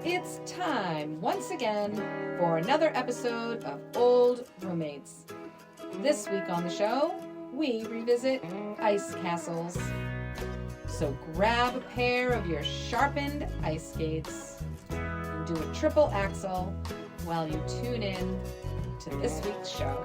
It's time, once again, for another episode of Old Roommates. This week on the show, we revisit ice castles. So grab a pair of your sharpened ice skates and do a triple axel while you tune in to this week's show.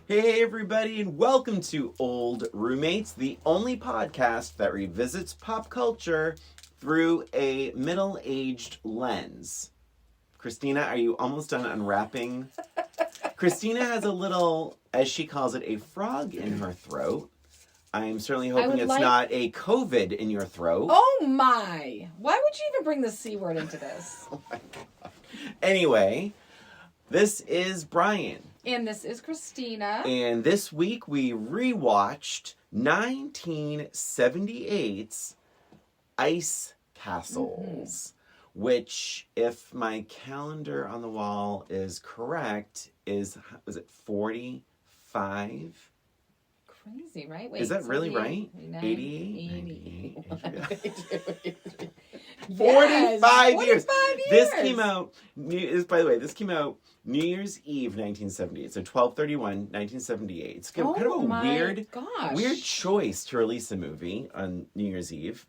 Hey everybody, and welcome to Old Roommates, the only podcast that revisits pop culture through a middle-aged lens. Christina, are you almost done unwrapping? Christina has a little, as she calls it, a frog in her throat. I'm certainly hoping it's not a COVID in your throat. Oh my! Why would you even bring the C word into this? Oh my God. Anyway, this is Brian. And this is Christina. And this week we rewatched 1978's Ice Castles, which, if my calendar on the wall is correct, was it 45? Crazy, right? Wait, is that really right? 88? 45 years. This came out, by the way, this came out New Year's Eve, 1978. So 12/31/1978. It's kind of a weird choice to release a movie on New Year's Eve.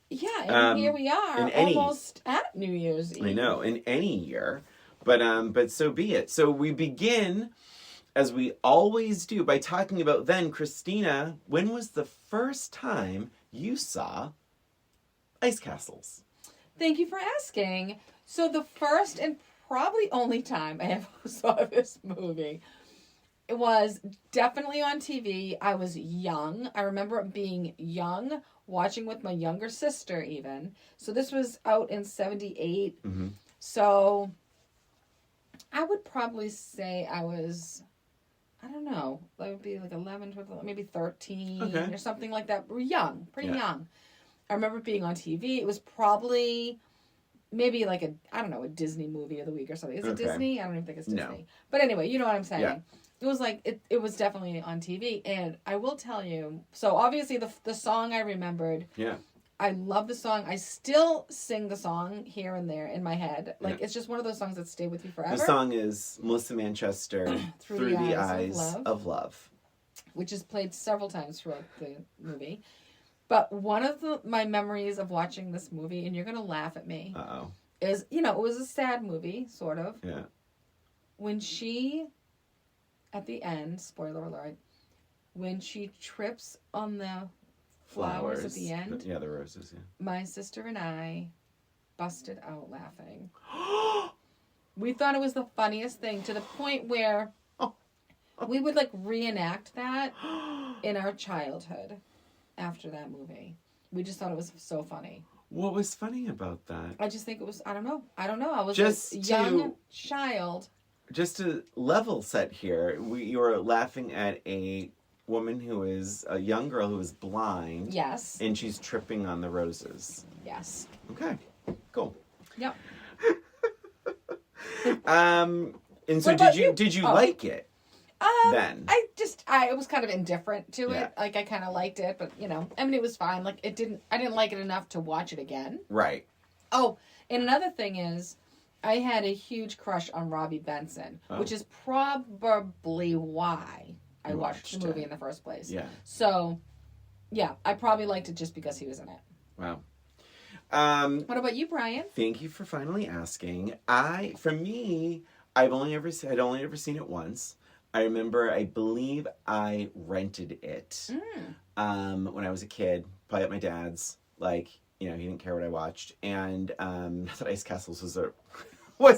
Yeah, and here we are, almost at New Year's Eve. I know, in any year, but so be it. So we begin, as we always do, by talking about then, Christina, when was the first time you saw Ice Castles? Thank you for asking. So the first and probably only time I ever saw this movie, it was definitely on TV. I was young. I remember being young, watching with my younger sister even. So this was out in 78. Mm-hmm. So I would probably say I was, I don't know, that would be like 11, 12, maybe 13 or something like that. We're young, pretty young. I remember being on TV. It was probably maybe like a Disney movie of the week or something. Is it Disney? I don't even think it's Disney. No. But anyway, you know what I'm saying. Yeah. It was like, it was definitely on TV. And I will tell you, so obviously the song I remembered. Yeah. I love the song. I still sing the song here and there in my head. Like, it's just one of those songs that stay with you forever. The song is Melissa Manchester, Through the Eyes of Love. Which is played several times throughout the movie. But one of my memories of watching this movie, and you're going to laugh at me, is, it was a sad movie, sort of. Yeah. When she, at the end, spoiler alert, when she trips on the flowers at the end. Yeah, the roses, yeah. My sister and I busted out laughing. We thought it was the funniest thing, to the point where we would, reenact that in our childhood. After that movie, we just thought it was so funny. What was funny about that? I just think it was, I don't know. I was just a young child. Just to level set here, you were laughing at a woman who is a young girl who is blind. Yes. And she's tripping on the roses. Yes. Okay. Cool. Yep. And so did you like it? Then I was kind of indifferent to it. Like, I kind of liked it, but it was fine. Like, I didn't like it enough to watch it again. Right. Oh, and another thing is, I had a huge crush on Robby Benson, which is probably why I watched the movie in the first place. Yeah. So, yeah, I probably liked it just because he was in it. Wow. What about you, Brian? Thank you for finally asking. I'd only ever seen it once. I remember, I believe I rented it when I was a kid, probably at my dad's. He didn't care what I watched. And not that Ice Castles was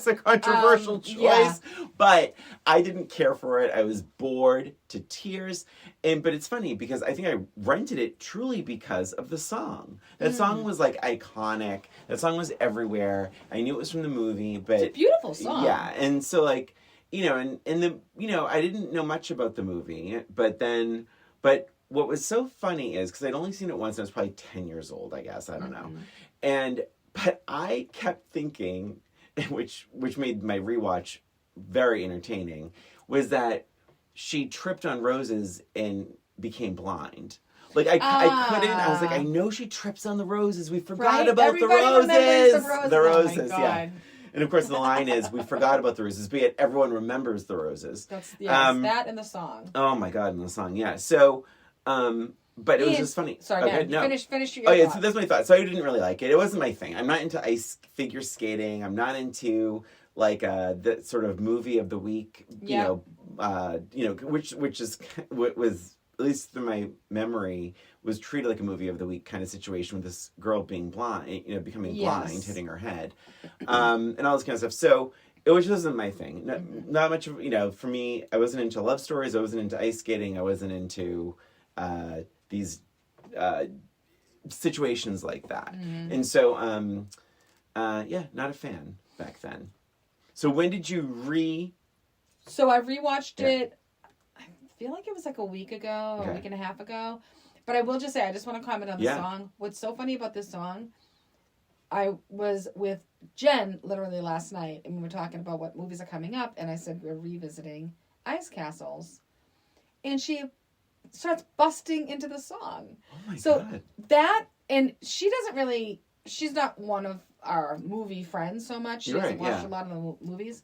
a controversial choice, but I didn't care for it. I was bored to tears. But it's funny because I think I rented it truly because of the song. That song was iconic. That song was everywhere. I knew it was from the movie, but it's a beautiful song. Yeah, and so I didn't know much about the movie, but what was so funny is, because I'd only seen it once, and I was probably 10 years old, I guess, I don't know. But I kept thinking, which made my rewatch very entertaining, was that she tripped on roses and became blind. Like, I couldn't. I was like, I know she trips on the roses. We forgot about Everybody the roses. remembers the roses. The roses, oh my God. yeah. And of course, the line is, we forgot about the roses, but yet everyone remembers the roses. That's that and the song. Oh my God, and the song, yeah. So, but it was just funny. Sorry, okay, no. Finish your Oh yeah, thought. so that's my thought. So I didn't really like it. It wasn't my thing. I'm not into figure skating. I'm not into like the sort of movie of the week. You know, which was, at least through my memory, was treated like a movie of the week kind of situation with this girl being blind, becoming blind, hitting her head, and all this kind of stuff. So it wasn't my thing. Not much of, for me, I wasn't into love stories. I wasn't into ice skating. I wasn't into these situations like that. And so, not a fan back then. So when did you So I rewatched it, I feel like it was like a week ago, a week and a half ago. But I will just say, I just want to comment on the song. What's so funny about this song, I was with Jen literally last night, and we were talking about what movies are coming up, and I said we're revisiting Ice Castles. And she starts busting into the song. Oh my God. That, and she doesn't really, she's not one of our movie friends so much. She doesn't watch a lot of the movies.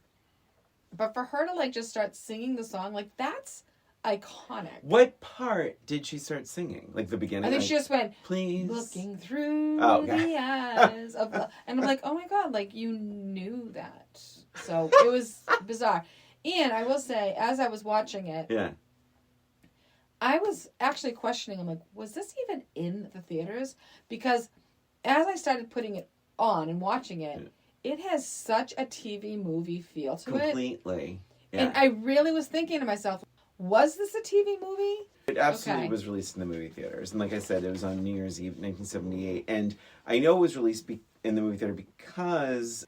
But for her to like just start singing the song, like that's iconic. What part did she start singing? Like the beginning? I think she just went, please. Looking through the eyes of love. And I'm like, oh my God, like you knew that. So it was bizarre. And I will say, as I was watching it, I was actually questioning, I'm like, was this even in the theaters? Because as I started putting it on and watching it, it has such a TV movie feel to it. Completely. Yeah. And I really was thinking to myself, was this a TV movie? It absolutely was released in the movie theaters. And like I said, it was on New Year's Eve, 1978. And I know it was released in the movie theater because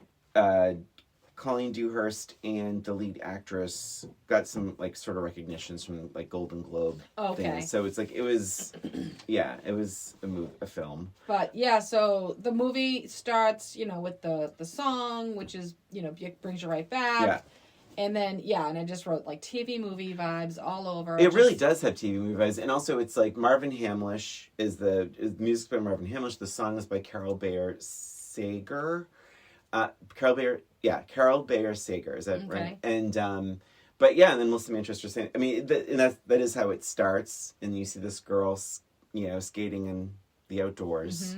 Colleen Dewhurst and the lead actress got some like sort of recognitions from like Golden Globe things. So it's like, it was a film. But yeah, so the movie starts, with the song, which is, brings you right back. Yeah. And then, and I just wrote like TV movie vibes all over. It really does have TV movie vibes. And also it's like Marvin Hamlish is the music by Marvin Hamlish. The song is by Carol Bayer Sager. Carol Bayer Sager, is that right? And but and then Melissa Manchester saying, I mean, that is how it starts, and you see this girl, skating in the outdoors.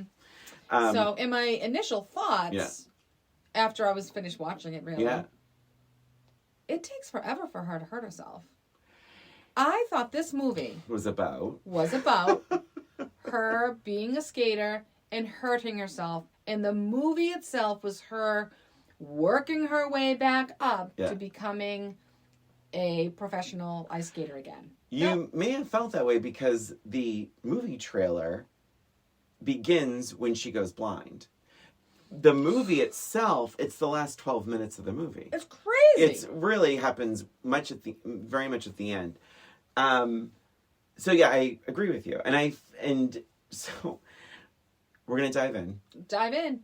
So, in my initial thoughts, after I was finished watching it, really, it takes forever for her to hurt herself. I thought this movie was about her being a skater and hurting herself, and the movie itself was her working her way back up to becoming a professional ice skater again. You may have felt that way because the movie trailer begins when she goes blind. The movie itself, it's the last 12 minutes of the movie. It's crazy. It really happens very much at the end. So I agree with you. And so we're going to dive in. Dive in.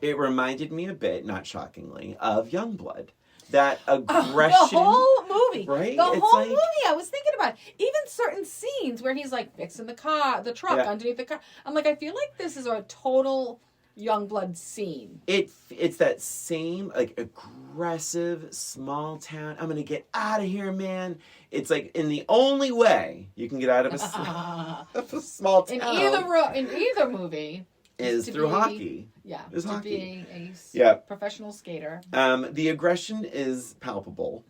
It reminded me a bit, not shockingly, of Youngblood. That aggression. The whole movie. Right? The whole movie. I was thinking about it. Even certain scenes where he's like fixing the truck underneath the car. I'm like, I feel like this is a total Youngblood scene. It's that same like aggressive small town. I'm gonna get out of here, man. It's like in the only way you can get out of a small town. In either movie. Is through hockey. Yeah. Is to hockey. Being a professional skater. The aggression is palpable.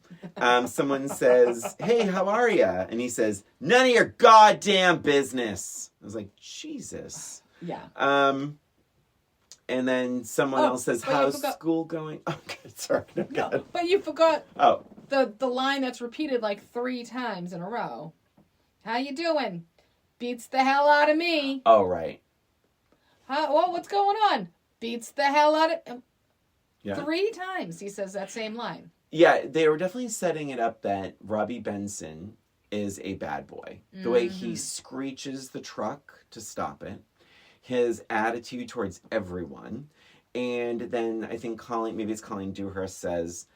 Someone says, "Hey, how are you?" And he says, "None of your goddamn business." I was like, Jesus. Yeah. And then someone else says, "How's school going?" Oh, good. Sorry. No, but you forgot. Oh. The line that's repeated like 3 times in a row. How you doing? Beats the hell out of me. Oh, right. What's going on? Beats the hell out of... Yeah. 3 times he says that same line. Yeah, they were definitely setting it up that Robby Benson is a bad boy. The way he screeches the truck to stop it. His attitude towards everyone. And then I think Colleen Dewhurst says,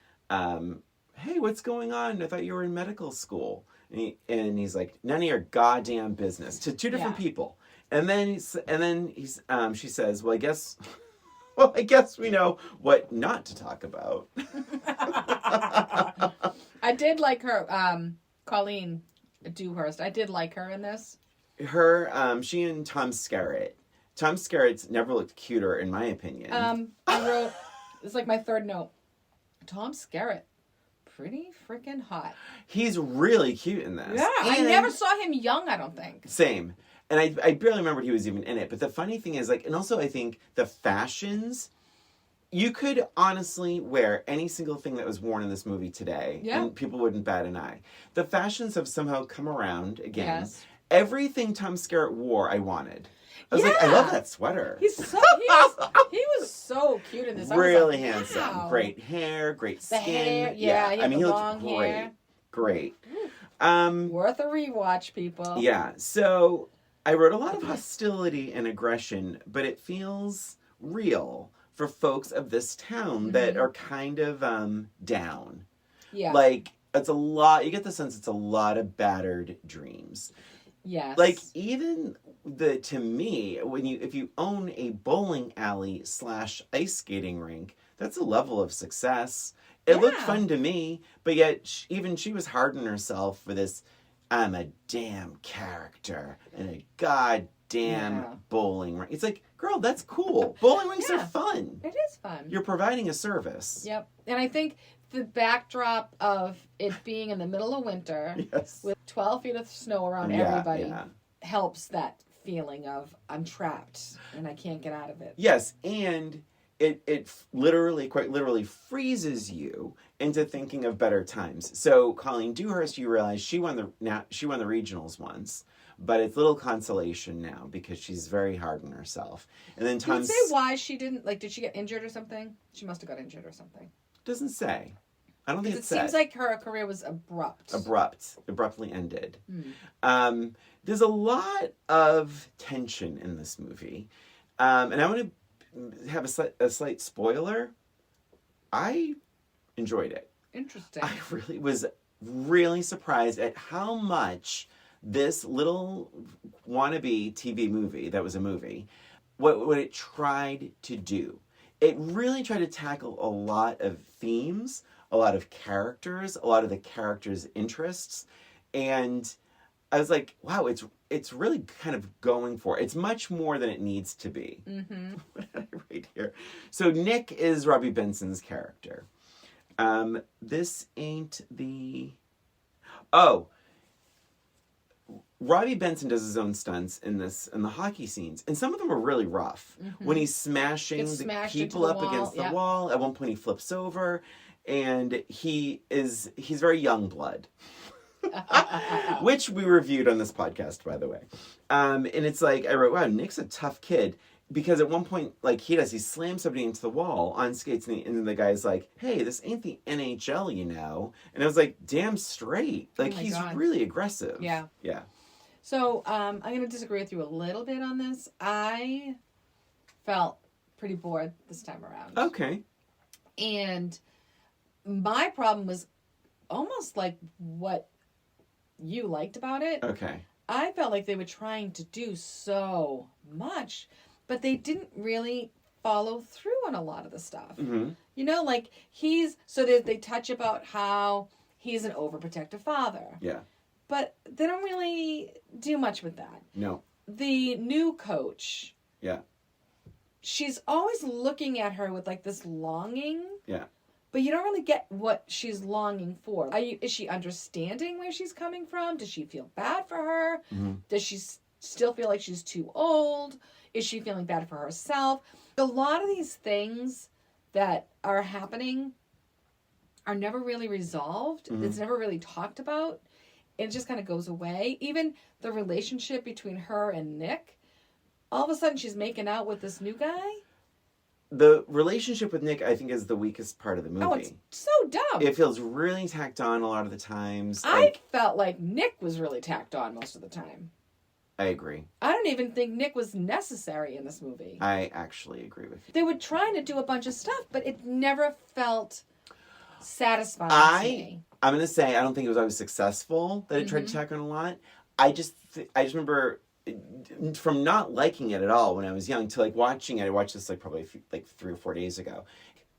hey, what's going on? I thought you were in medical school. And he's like, none of your goddamn business, to two different people. And then she says, well, I guess we know what not to talk about. I did like her, Colleen Dewhurst. I did like her in this. She and Tom Skerritt. Tom Skerritt's never looked cuter, in my opinion. I wrote, it's like my third note. Tom Skerritt, pretty freaking hot. He's really cute in this. Yeah, I never saw him young, I don't think. Same. And I barely remembered he was even in it. But the funny thing is, like, and also I think the fashions, you could honestly wear any single thing that was worn in this movie today. Yeah. And people wouldn't bat an eye. The fashions have somehow come around again. Yes. Everything Tom Skerritt wore, I wanted. I was like, I love that sweater. He was so cute in this. Really like, handsome. wow. Great hair, great skin. The hair, yeah. I mean, he long looked great. hair. Great. Worth a rewatch, people. Yeah. So I wrote a lot of hostility and aggression, but it feels real for folks of this town that are kind of down. Yeah. Like, it's a lot, you get the sense it's a lot of battered dreams. Yes. Like, even to me, if you own a bowling alley / ice skating rink, that's a level of success. It looked fun to me, but yet even she was hard on herself for this, I'm a damn character and a goddamn bowling rink. It's like, girl, that's cool. Bowling rinks are fun. It is fun. You're providing a service. Yep. And I think the backdrop of it being in the middle of winter with 12 feet of snow around everybody helps that feeling of I'm trapped and I can't get out of it. Yes, and it literally, quite literally, freezes you into thinking of better times. So Colleen Dewhurst, you realize she won the regionals once, but it's little consolation now because she's very hard on herself. And then Did it say why she didn't, like, did she get injured or something? She must have got injured or something. Doesn't say. I don't think it seems like her career was abruptly ended. There's a lot of tension in this movie, and I want to have a slight spoiler. I enjoyed it. Interesting. I really was really surprised at how much this little wannabe TV movie that was a movie, what it tried to do. It really tried to tackle a lot of themes, a lot of characters, a lot of the characters' interests, and I was like, wow, it's really kind of going for it. It's much more than it needs to be. Mm-hmm. What did I write here? So Nick is Robby Benson's character. This ain't the... Oh. Robby Benson does his own stunts in the hockey scenes, and some of them are really rough. Mm-hmm. When he's smashing the people up against the wall, at one point he flips over, and he's very young blood. Which we reviewed on this podcast, by the way. And it's like, I wrote, wow, Nick's a tough kid. Because at one point, like he slams somebody into the wall on skates, and the guy's like, hey, this ain't the NHL, you know? And I was like, damn straight. Like, he's really aggressive. Yeah. Yeah. So, I'm going to disagree with you a little bit on this. I felt pretty bored this time around. Okay. And my problem was almost like what you liked about it. Okay. I felt like they were trying to do so much, but they didn't really follow through on a lot of the stuff. Mm-hmm. You know, like they touch about how he's an overprotective father. Yeah. But they don't really do much with that. No. The new coach. Yeah. She's always looking at her with like this longing. Yeah. But you don't really get what she's longing for. Is she understanding where she's coming from? Does she feel bad for her? Mm-hmm. Does she still feel like she's too old? Is she feeling bad for herself? A lot of these things that are happening are never really resolved. Mm-hmm. It's never really talked about. It just kind of goes away. Even the relationship between her and Nick, all of a sudden she's making out with this new guy. The relationship with Nick, I think, is the weakest part of the movie. Oh, it's so dumb. It feels really tacked on a lot of the times. I felt like Nick was really tacked on most of the time. I agree. I don't even think Nick was necessary in this movie. I actually agree with you. They were trying to do a bunch of stuff, but it never felt satisfying to me. I'm going to say I don't think it was always successful that it tried to tack on a lot. I just remember from not liking it at all when I was young to like watching it. I watched this like probably 3 or 4 days ago.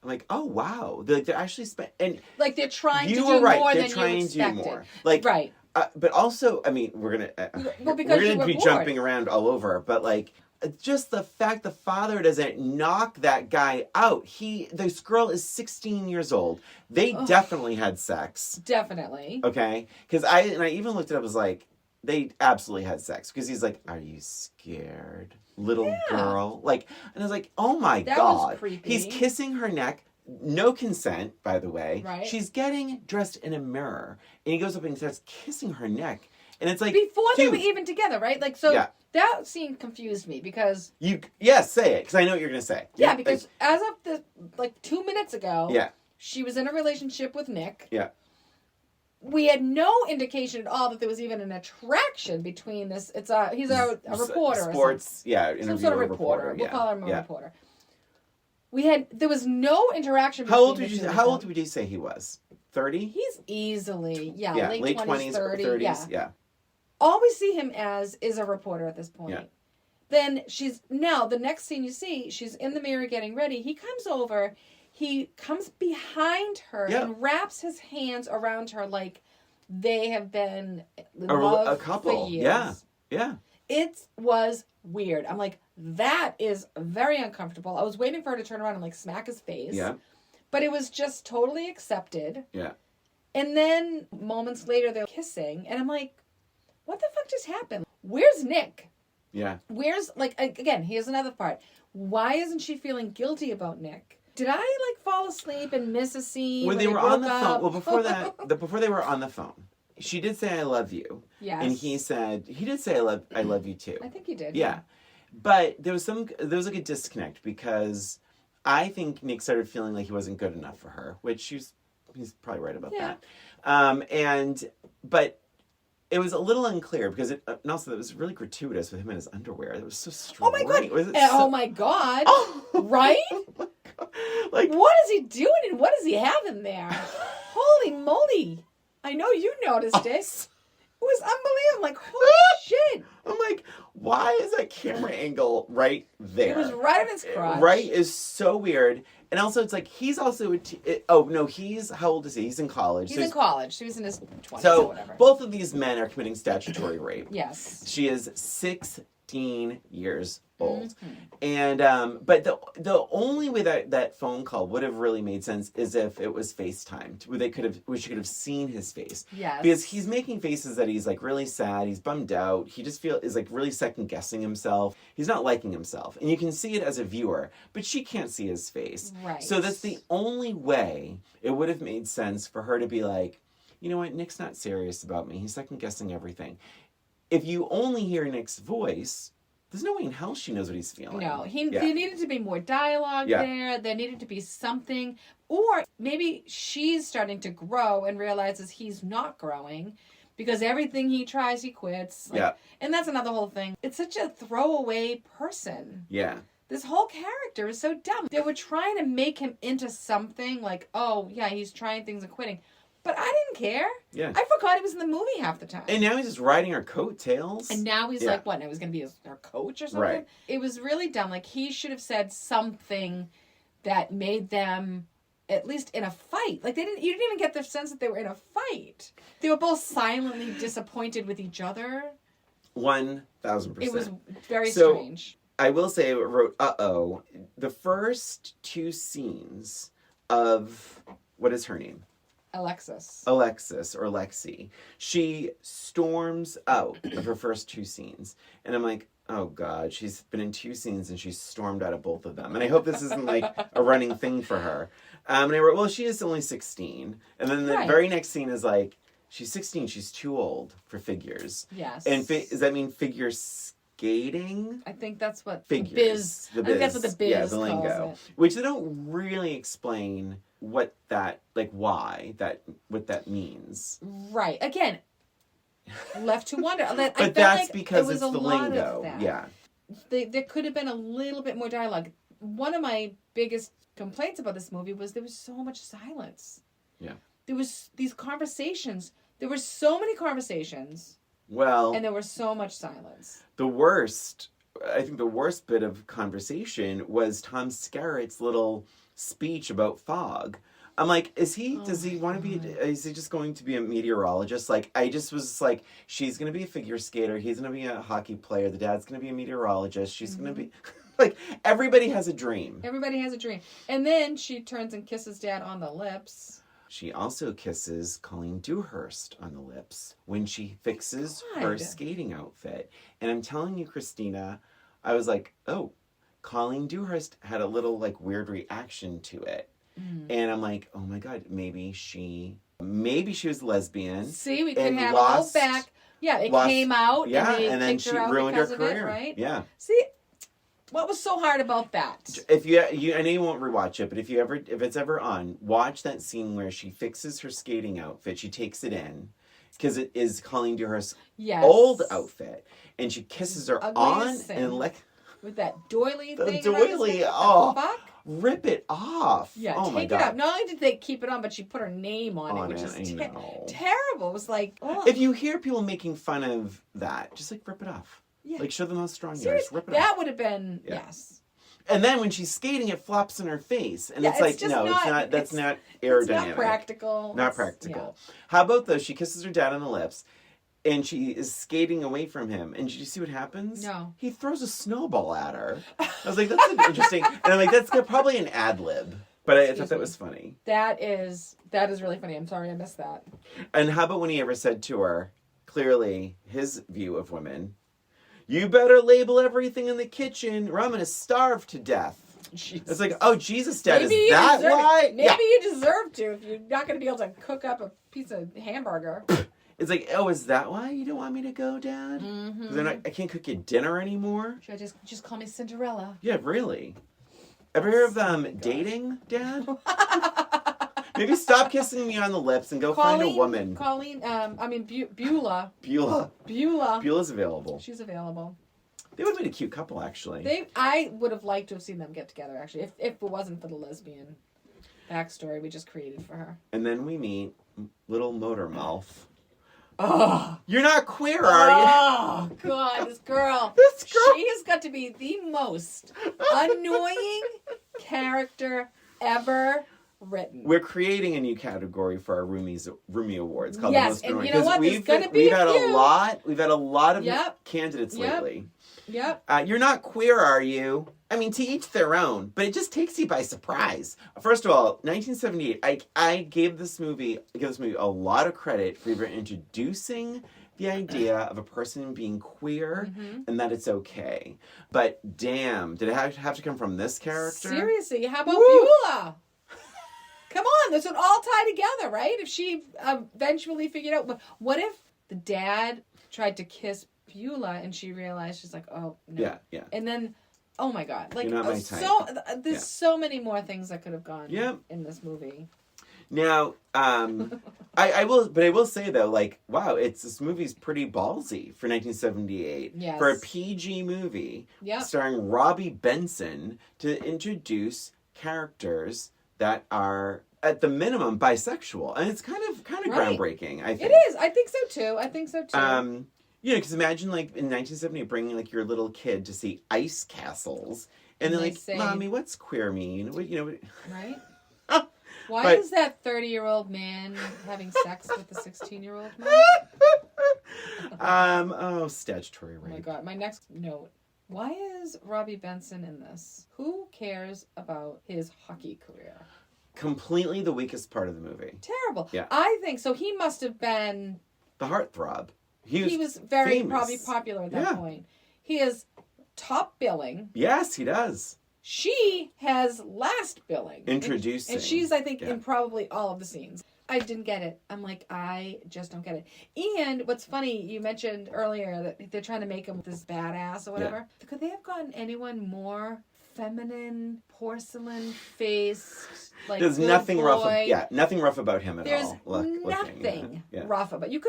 I'm like, oh wow, they're actually and like they're trying to do right. more they're than trying you expected. To do more. Like right. But also, I mean, we're gonna be jumping around all over. But like, just the fact the father doesn't knock that guy out. This girl is 16 years old. They definitely had sex. Definitely. Okay, because I even looked it up. I was like, they absolutely had sex because he's like, "Are you scared, little girl?" Like, and I was like, "Oh my God, was creepy. He's kissing her neck." No consent, by the way. Right. She's getting dressed in a mirror, and he goes up and starts kissing her neck, and it's like before they were even together, right? Like, so that scene confused me because say it because I know what you're gonna say. Yeah, because as of 2 minutes ago, she was in a relationship with Nick. Yeah. We had no indication at all that there was even an attraction between this. He's a reporter. Sports, some sort of reporter. We'll call him a reporter. There was no interaction. How old would you say he was? 30? He's easily, late 20s, 30s. Yeah. All we see him as is a reporter at this point. Yeah. Then the next scene you see, she's in the mirror getting ready. He comes over, he comes behind her and wraps his hands around her like they have been in love a couple. For years. Yeah. It was weird. I'm like, that is very uncomfortable. I was waiting for her to turn around and like smack his face. Yeah. But it was just totally accepted. Yeah. And then moments later they're kissing and I'm like, what the fuck just happened? Where's Nick? Yeah. Where's, like, again, here's another part. Why isn't she feeling guilty about Nick? Did I like fall asleep and miss a scene when they were on the phone? Well, before that, before they were on the phone, she did say "I love you." Yes. And he did say "I love you too." I think he did. Yeah. But there was like a disconnect because I think Nick started feeling like he wasn't good enough for her, which he's probably right about that. But it was a little unclear because and also it was really gratuitous with him in his underwear. It was so strange. Oh my god! Right? Oh my god! Like, what is he doing and what does he have in there? Holy moly! I know you noticed it. It was unbelievable. I'm like, holy shit! I'm like, why is that camera angle right there? It was right in his crotch. Right is so weird. And also, it's like, he's also he's, how old is he? He's in college. He's in college. He was in his 20s or whatever. Both of these men are committing statutory rape. Yes. She is 16 years old. Mm-hmm. And, but the only way that phone call would have really made sense is if it was FaceTimed, where she could have seen his face. Yes. Because he's making faces that he's like really sad, he's bummed out, he just is like really second guessing himself. He's not liking himself. And you can see it as a viewer, but she can't see his face. Right. So that's the only way it would have made sense for her to be like, you know what, Nick's not serious about me. He's second guessing everything. If you only hear Nick's voice, there's no way in hell she knows what he's feeling. No, there needed to be more dialogue there. There needed to be something. Or maybe she's starting to grow and realizes he's not growing because everything he tries, he quits. And that's another whole thing. It's such a throwaway person. Yeah. This whole character is so dumb. They were trying to make him into something like, oh, yeah, he's trying things and quitting. But I didn't care. Yeah. I forgot he was in the movie half the time. And now he's just riding her coattails. And now he's like, what? Now he's going to be her coach or something? Right. It was really dumb. Like, he should have said something that made them at least in a fight. Like, you didn't even get the sense that they were in a fight. They were both silently disappointed with each other. 1,000%. It was very strange. I will say, I wrote, the first two scenes of, what is her name? Alexis or Lexie. She storms out of her first two scenes. And I'm like, oh God, she's been in two scenes and she's stormed out of both of them. And I hope this isn't like a running thing for her. And I wrote, well, she is only 16. And then the very next scene is like, she's 16, she's too old for figures. Yes. And does that mean figure skating? I think that's what figures. The biz. I think that's what the biz yeah, the lingo. Calls it. Which they don't really explain what that means. Right. Again, left to wonder. But that's because it's the lingo. Yeah. There could have been a little bit more dialogue. One of my biggest complaints about this movie was there was so much silence. Yeah. There was these conversations. There were so many conversations. Well. And there was so much silence. I think the worst bit of conversation was Tom Skerritt's little speech about fog. I'm like, does he want to be, is he just going to be a meteorologist? Like, I just was like, she's going to be a figure skater. He's going to be a hockey player. The dad's going to be a meteorologist. She's going to be, like, everybody has a dream. Everybody has a dream. And then she turns and kisses Dad on the lips. She also kisses Colleen Dewhurst on the lips when she fixes her skating outfit. And I'm telling you, Christina, I was like, oh, Colleen Dewhurst had a little, like, weird reaction to it. And I'm like, oh my God, maybe she was lesbian. See, we could have a little back. Yeah, it came out. Yeah, and then she ruined her career. Right? Yeah. See, what was so hard about that? If you, I know you won't rewatch it, but if it's ever on, watch that scene where she fixes her skating outfit. She takes it in because it is Colleen Dewhurst's old outfit, and she kisses her on and with that doily thing. The doily, fuck? Rip it off. Yeah, oh take it off. Not only did they keep it on, but she put her name on it, which is terrible. It was like, ugh. If you hear people making fun of that, just like rip it off. Yeah. Like show them how strong you are. Just rip it off. That would have been yes. And then when she's skating, it flops in her face, and it's like, no, it's not. That's not aerodynamic. It's not practical. Not practical. Yeah. How about though? She kisses her dad on the lips. And she is skating away from him. And did you see what happens? No. He throws a snowball at her. I was like, that's interesting. And I'm like, that's probably an ad lib. But I thought that was funny. That is really funny. I'm sorry I missed that. And how about when he ever said to her, clearly his view of women, you better label everything in the kitchen or I'm going to starve to death. Jesus. It's like, oh, Jesus, Dad, is that why? Maybe you deserve to if you're not going to be able to cook up a piece of hamburger. It's like, oh, is that why you don't want me to go, Dad? Mm-hmm. I can't cook you dinner anymore. Should I just call me Cinderella? Yeah, really. Ever hear of dating, Dad? Maybe stop kissing me on the lips and go find a woman. Beulah. Beaulah. Beulah's available. She's available. They would have made a cute couple, actually. I would have liked to have seen them get together, actually, if it wasn't for the lesbian backstory we just created for her. And then we meet little motor mouth. Oh, you're not queer, are you? Oh, God, this girl. She has got to be the most annoying character ever written. We're creating a new category for our Roomie Awards called the most annoying. And you know what? There's going to be we've had a lot of candidates lately. Yep. You're not queer, are you? I mean, to each their own, but it just takes you by surprise. First of all, 1978. I give this movie a lot of credit for even introducing the idea of a person being queer and that it's okay. But damn, did it have to come from this character? Seriously, how about Beaulah? Come on, this would all tie together, right? If she eventually figured out, what if the dad tried to kiss Beaulah and she realized she's like, oh no, yeah, and then. Oh my God! Like you're not my type. There's so many more things that could have gone in this movie. Now, I will say though, like, wow, this movie's pretty ballsy for 1978 for a PG movie starring Robby Benson to introduce characters that are at the minimum bisexual, and it's kind of groundbreaking. I think it is. I think so too. Because imagine, like, in 1970, bringing, like, your little kid to see ice castles. And they're like, say, Mommy, what's queer mean? Right? Why is that 30-year-old man having sex with the 16-year-old man? Statutory rape. Oh, my God. My next note. Why is Robby Benson in this? Who cares about his hockey career? Completely the weakest part of the movie. Terrible. Yeah. I think so. He must have been... the heartthrob. He was very famous. Probably popular at that point. He is top billing. Yes, he does. She has last billing. Introducing. And she's, I think, in probably all of the scenes. I didn't get it. I'm like, I just don't get it. And what's funny, you mentioned earlier that they're trying to make him this badass or whatever. Yeah. Could they have gotten anyone more feminine, porcelain face? Like, there's nothing rough. Nothing rough about him at all. There's nothing rough about. You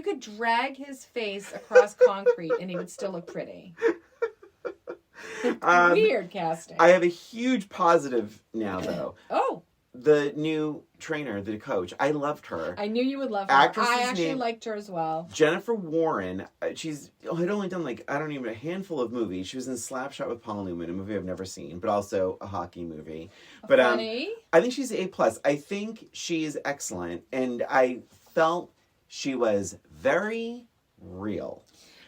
could drag his face across concrete and he would still look pretty. Weird casting. I have a huge positive now, though. the new trainer, the coach. I loved her. I knew you would love her. Actress's I actually name- liked her as well. Jennifer Warren, she's had only done like, I don't even, a handful of movies. She was in Slapshot with Paul Newman, a movie I've never seen, but also a hockey movie. But Funny. I think she's A+. I think she's excellent, and I felt she was very real.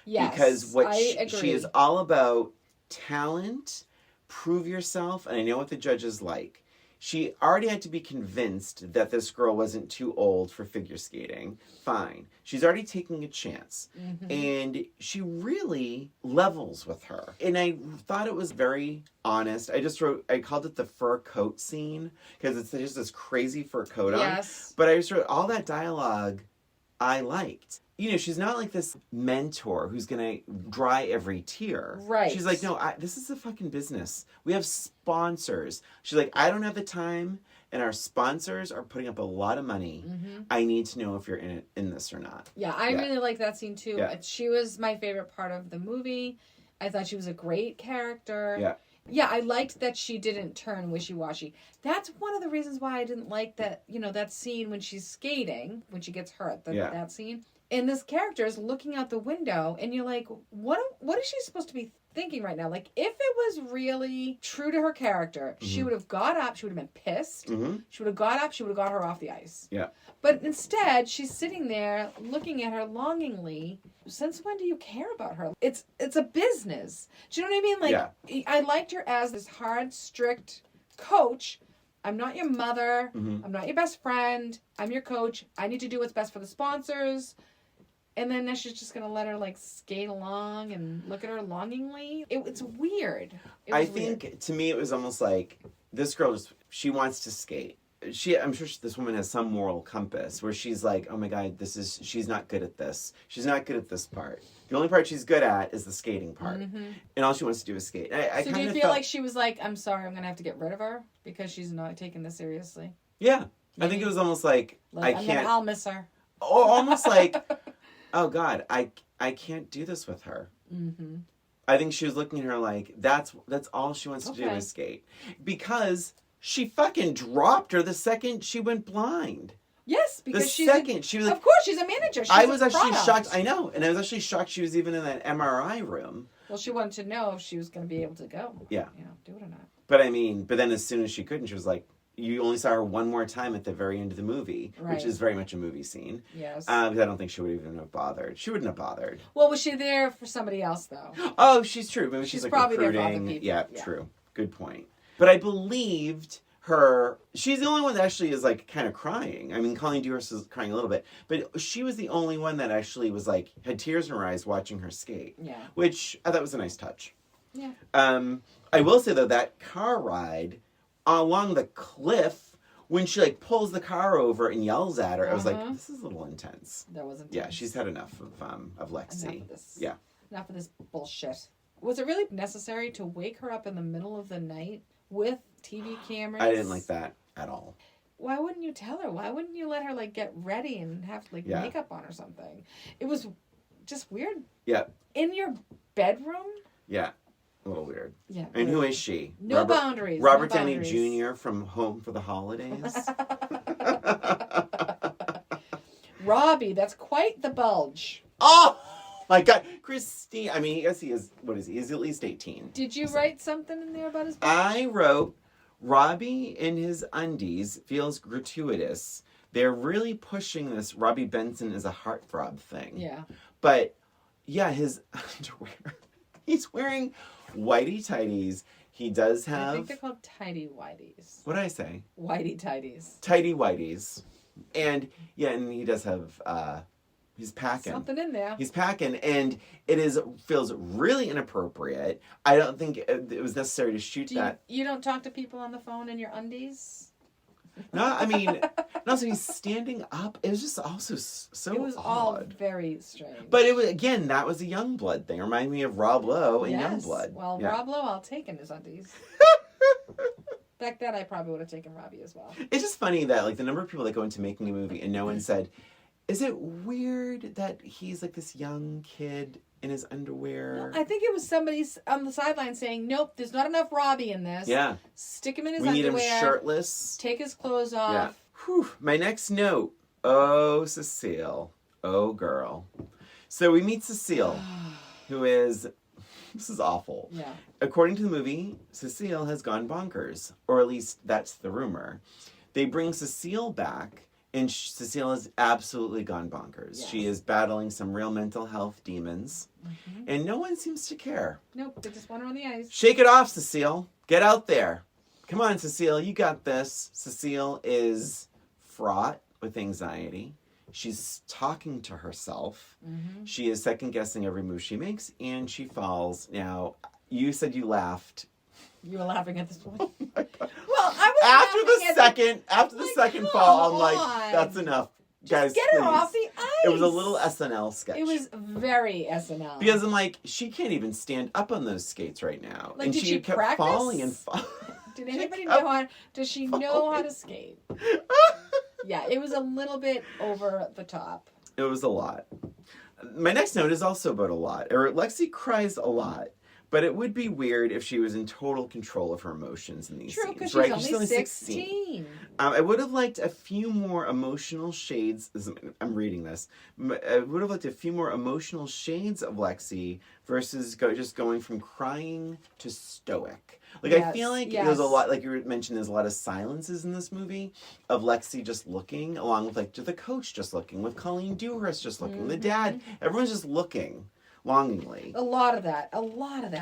Yes, Because I agree. she is all about talent, prove yourself, and I know what the judges like. She already had to be convinced that this girl wasn't too old for figure skating. Fine. She's already taking a chance. Mm-hmm. And she really levels with her. And I thought it was very honest. I called it the fur coat scene because it's just this crazy fur coat on. Yes. But I just wrote all that dialogue I liked. You know, she's not like this mentor who's going to dry every tear. Right. She's like, no, this is a fucking business. We have sponsors. She's like, I don't have the time, and our sponsors are putting up a lot of money. Mm-hmm. I need to know if you're in this or not. Yeah, I really like that scene too. Yeah. She was my favorite part of the movie. I thought she was a great character. Yeah. Yeah, I liked that she didn't turn wishy-washy. That's one of the reasons why I didn't like that, that scene when she's skating, when she gets hurt, that scene. And this character is looking out the window, and you're like, what is she supposed to be thinking right now? Like, if it was really true to her character, she would have got up, she would have been pissed. Mm-hmm. She would have got up, she would have got her off the ice. Yeah. But instead, she's sitting there looking at her longingly. Since when do you care about her? It's a business. Do you know what I mean? Like, I liked her as this hard, strict coach. I'm not your mother. Mm-hmm. I'm not your best friend. I'm your coach. I need to do what's best for the sponsors. And then she's just going to let her, like, skate along and look at her longingly. It's weird. I think, to me, it was almost like, this girl, she wants to skate. I'm sure this woman has some moral compass where she's like, oh my God, she's not good at this. She's not good at this part. The only part she's good at is the skating part. Mm-hmm. And all she wants to do is skate. So do you feel like she was like, I'm sorry, I'm going to have to get rid of her because she's not taking this seriously? Yeah. I think it was almost like I'll miss her. Oh, almost like, oh God, I can't do this with her. Mm-hmm. I think she was looking at her like, that's all she wants to do is skate. Because she fucking dropped her the second she went blind. Yes, because she was like, of course, she's a manager. I was actually shocked. I know. And I was actually shocked she was even in that MRI room. Well, she wanted to know if she was going to be able to go. Yeah. Do it or not. But then as soon as she couldn't, she was like, you only saw her one more time at the very end of the movie, right. which is very much a movie scene. Yes. I don't think she would even have bothered. She wouldn't have bothered. Well, was she there for somebody else, though? Oh, she's true. Maybe she's like probably recruiting. there for other people. Yeah, true. Good point. But I believed her. She's the only one that actually is like kind of crying. I mean, Colleen Dewhurst is crying a little bit, but she was the only one that actually was like, had tears in her eyes watching her skate. Yeah. Which I thought was a nice touch. Yeah. I will say though, that car ride along the cliff, when she like pulls the car over and yells at her, I was like, this is a little intense. That was intense. Yeah, she's had enough of Lexie. Enough of this. Yeah. Enough of this bullshit. Was it really necessary to wake her up in the middle of the night with TV cameras? I didn't like that at all. Why wouldn't you tell her? Why wouldn't you let her like get ready and have like makeup on or something? It was just weird. Yeah. In your bedroom? Yeah. A little weird. Yeah. And who is she? No boundaries. Robert Downey Jr. from Home for the Holidays. Robbie, that's quite the bulge. Oh my God, Christine. I mean, I guess he is. What is he? He's at least 18. Did you write something in there about his bulge? I wrote, Robbie in his undies feels gratuitous. They're really pushing this Robby Benson is a heartthrob thing. Yeah. But yeah, his underwear. He's wearing whitey tighties. He does have. I think they're called tidy whities. What did I say? Whitey tighties. Tighty whities. And yeah, and he does have. He's packing. Something in there. He's packing, and feels really inappropriate. I don't think it was necessary to shoot that. You don't talk to people on the phone in your undies? No, I mean, no. So he's standing up. It was just also so. It was odd. All very strange. But it was again that was a Youngblood thing. It reminded me of Rob Lowe and Youngblood. Well, yeah. Rob Lowe, I'll take in his undies. Back then, I probably would have taken Robbie as well. It's just funny that like the number of people that go into making a movie and no one said, "Is it weird that he's like this young kid in his underwear. No, I think it was somebody on the sideline saying, nope, there's not enough Robby in this. Yeah. Stick him in his We underwear. need him shirtless. Take his clothes off. Yeah. Whew. My next note. Oh, Cecile. Oh, girl. So we meet Cecile, who is... This is awful. Yeah. According to the movie, Cecile has gone bonkers. Or at least that's the rumor. They bring Cecile back, and Cecile has absolutely gone bonkers. Yes. She is battling some real mental health demons. Mm-hmm. And no one seems to care. Nope, they just want her on the ice. Shake it off, Cecile. Get out there. Come on, Cecile. You got this. Cecile is fraught with anxiety. She's talking to herself. Mm-hmm. She is second-guessing every move she makes, and she falls. Now, you said you laughed. You were laughing at this point. Oh my God. Well, I was after the second fall, I'm like, that's enough. Just guys, get her off the ice. It was a little SNL sketch. It was very SNL. Because I'm like, she can't even stand up on those skates right now. Like, and did she kept practice? falling and falling. Did anybody know how? Does she know how to skate? Yeah, it was a little bit over the top. It was a lot. My next note is also about a lot. Lexie cries a lot. But it would be weird if she was in total control of her emotions in these True, scenes. because True, she's only 16. I would have liked a few more emotional shades. I'm reading this. I would have liked a few more emotional shades of Lexie versus just going from crying to stoic. Like, yes, I feel like there's a lot, like you mentioned, there's a lot of silences in this movie of Lexie just looking, along with, like, the coach just looking, with Colleen Dewhurst just looking, the dad, everyone's just looking. Longingly. A lot of that.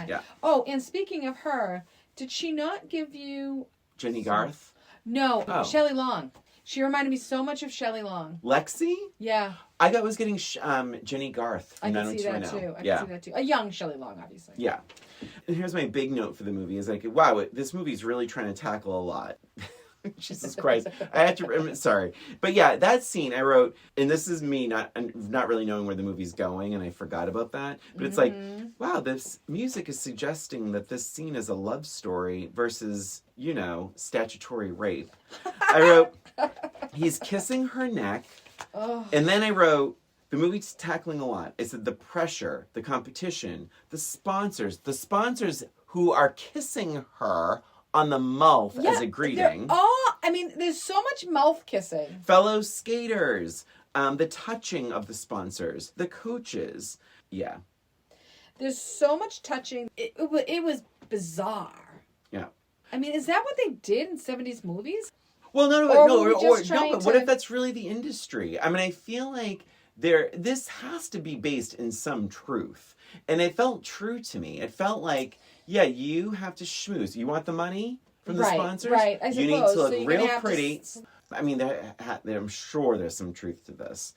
Yeah. Oh, and speaking of her, did she not give you... Jenny Garth? No, Shelley Long. She reminded me so much of Shelley Long. Lexie? Yeah. I was getting Jenny Garth from I can see that too. I can see that too. A young Shelley Long, obviously. Yeah. And here's my big note for the movie is like, wow, this movie's really trying to tackle a lot. Jesus Christ. I had to, sorry. But yeah, that scene I wrote, and this is me not really knowing where the movie's going, and I forgot about that. But it's like, wow, this music is suggesting that this scene is a love story versus, statutory rape. I wrote, he's kissing her neck. Oh. And then I wrote, the movie's tackling a lot. I said the pressure, the competition, the sponsors who are kissing her on the mouth as a greeting. There's so much mouth kissing. Fellow skaters, the touching of the sponsors, the coaches. Yeah. There's so much touching. It was bizarre. Yeah. I mean, is that what they did in 70s movies? Well, no, but what if that's really the industry? I mean, I feel like this has to be based in some truth. And it felt true to me. It felt like, yeah, you have to schmooze. You want the money from the sponsors? Right, I suppose. You need to look real pretty. I mean, I'm sure there's some truth to this.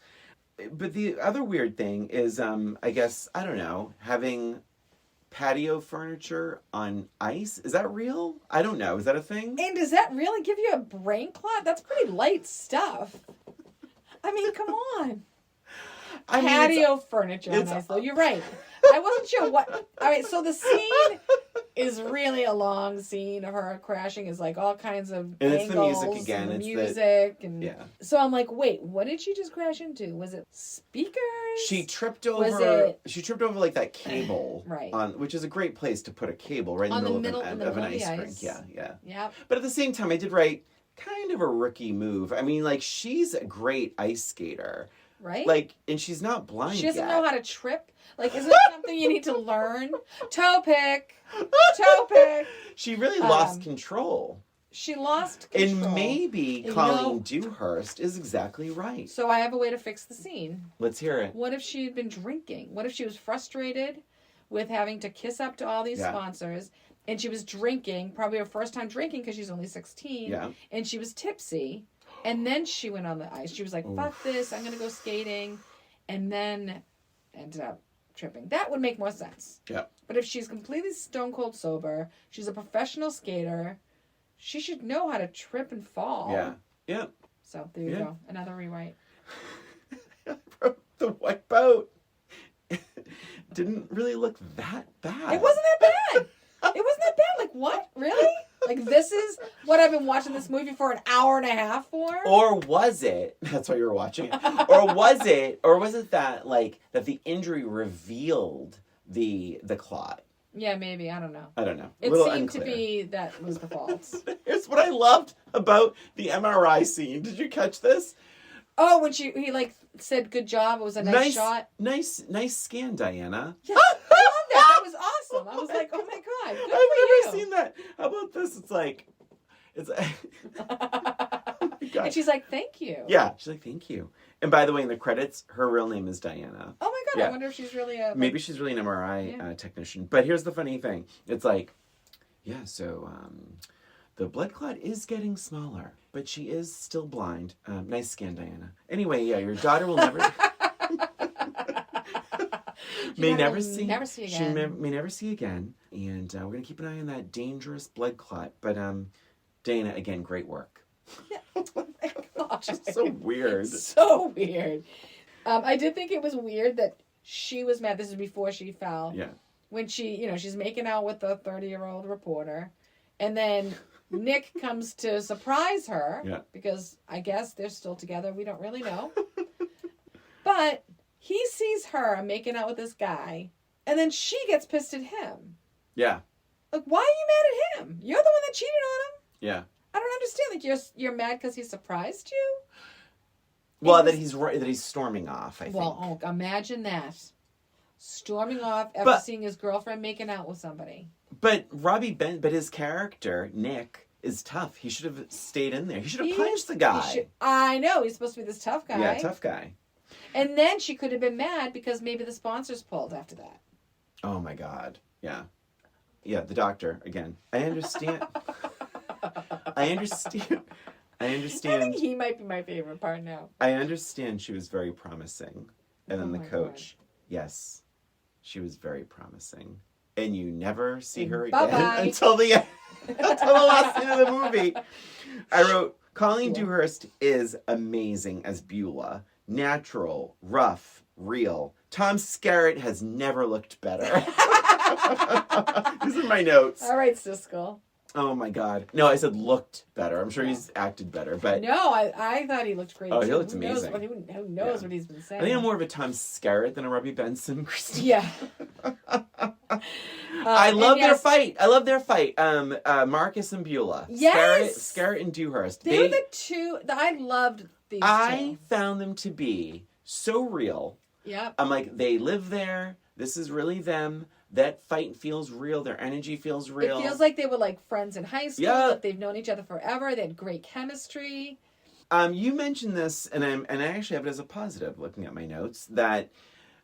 But the other weird thing is, I guess, I don't know, having patio furniture on ice. Is that real? I don't know. Is that a thing? And does that really give you a brain clot? That's pretty light stuff. I mean, come on. Patio furniture on ice, though. You're right. I wasn't sure what... All right, so the scene is really a long scene of her crashing. Is like all kinds of and angles. It's the music again. And it's music. Yeah. So I'm like, wait, what did she just crash into? Was it speakers? She tripped over... She tripped over like that cable. Right. Which is a great place to put a cable, right in the middle of an ice rink. Yeah. Yep. But at the same time, I did write kind of a rookie move. I mean, like, she's a great ice skater. Right? Like, and she's not blind She doesn't yet. know how to trip. Like, isn't it something you need to learn? Toe pick. She really lost control. She lost control. And maybe Colleen Dewhurst is exactly right. So I have a way to fix the scene. Let's hear it. What if she had been drinking? What if she was frustrated with having to kiss up to all these sponsors, and she was drinking, probably her first time drinking because she's only 16, and she was tipsy, and then she went on the ice. She was like, fuck this, I'm going to go skating, and then ended up tripping. That would make more sense. Yeah. But if she's completely stone cold sober, she's a professional skater, she should know how to trip and fall. Yeah. Yeah. So there you go. Another rewrite. The white boat didn't really look that bad. It wasn't that bad. It wasn't that bad. Like, what? Really? Like, this is what I've been watching this movie for an hour and a half for? Or was it, that's why you were watching it, or was it that, like, that the injury revealed the clot? Yeah, maybe. I don't know. It seemed to be that was the fault. Here's what I loved about the MRI scene. Did you catch this? Oh, when he like said good job, it was a nice shot. Nice scan, Diana. Yeah, I love that. That was awesome. I was like, oh my God, good I've for never seen that. How about this? It's oh my God. And she's like, thank you. Yeah, she's like, thank you. And by the way, in the credits, her real name is Diana. Oh my God, Yeah. I wonder if she's really maybe she's really an MRI technician. But here's the funny thing. It's like, yeah, so the blood clot is getting smaller, but she is still blind. Nice scan, Diana. Anyway, yeah, your daughter will never... may never see again. She may never see again. And we're going to keep an eye on that dangerous blood clot. But Dana, again, great work. Yeah. Oh my gosh. It's so weird. So weird. I did think it was weird that she was mad. This is before she fell. Yeah. When she's making out with the 30-year-old reporter. And then Nick comes to surprise her. Yeah. Because I guess they're still together. We don't really know. But he sees her making out with this guy. And then she gets pissed at him. Yeah. Like, why are you mad at him? You're the one that cheated on him. Yeah. I don't understand. Like, you're mad because he surprised you? Well, that he's storming off, I think. Well, imagine that. Storming off after seeing his girlfriend making out with somebody. But but his character, Nick, is tough. He should have stayed in there. He should have punched the guy. I know. He's supposed to be this tough guy. Yeah, tough guy. And then she could have been mad because maybe the sponsors pulled after that. Oh, my God. Yeah. Yeah, the doctor, again. I understand. I think he might be my favorite part now. I understand she was very promising. And then the coach, God. yes, she was very promising. And you never see her Bye-bye. again until the last scene of the movie. I wrote, Colleen Dewhurst is amazing as Beaulah. Natural, rough, real. Tom Skerritt has never looked better. These are my notes. All right, Siskel. Oh my God. No, I said looked better. I'm sure he's acted better, but... No, I thought he looked great, too. he looked amazing. Who knows what he's been saying? I think I'm more of a Tom Skerritt than a Robby Benson. Yeah. I love their fight. Marcus and Beaulah. Yes! Skerritt and Dewhurst. They were the two... I loved these two. I found them to be so real. Yep. I'm like, they live there. This is really them. That fight feels real. Their energy feels real. It feels like they were like friends in high school. Yeah. That they've known each other forever. They had great chemistry. You mentioned this, and I actually have it as a positive, looking at my notes, that